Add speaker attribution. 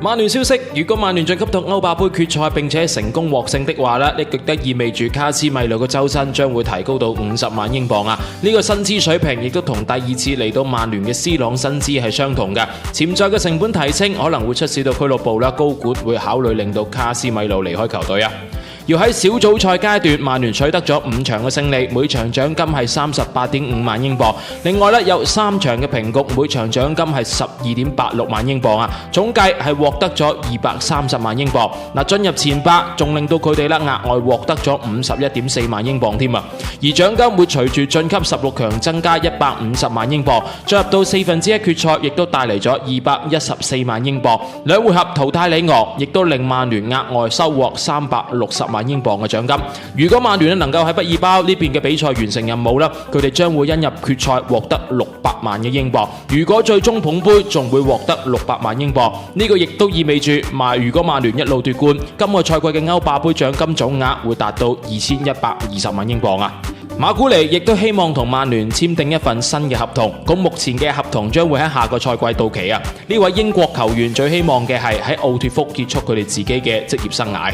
Speaker 1: 曼聯消息，如果曼聯晉級到歐霸杯決賽並且成功獲勝的話呢，亦都意味住卡斯米魯嘅周薪將會提高到50萬英鎊啊！呢個薪資水平亦都同第二次嚟到曼聯嘅 C 朗薪資係相同嘅。潛在嘅成本提升可能會促使到俱樂部啦，高管會考慮令到卡斯米魯離開球隊啊！要喺小組賽階段，曼聯取得咗5場嘅勝利，每場獎金係38.5萬英鎊。另外有3場嘅平局，每場獎金係12.86萬英鎊啊！總計係獲得咗230萬英鎊。進入前8，仲令到佢哋額外獲得咗51.4萬英鎊添啊！而獎金會隨住晉級16強增加150萬英鎊，進入到1/4決賽，亦都帶嚟咗214萬英鎊。2回合淘汰里昂，亦都令曼聯額外收穫360萬英鎊嘅獎金。如果曼聯能夠喺畢爾包呢邊嘅比賽完成任務啦，佢哋將會因入決賽獲得600萬嘅英鎊。如果最終捧杯，仲會獲得600萬英鎊。呢個亦都意味住如果曼聯一路奪冠，今個賽季嘅歐霸杯獎金總額會達到2120萬英鎊啊！馬古尼亦都希望同曼聯簽訂一份新嘅合同，咁目前嘅合同將會喺下個賽季到期啊！呢位英國球員最希望嘅係喺奧脱福結束佢哋自己嘅職業生涯。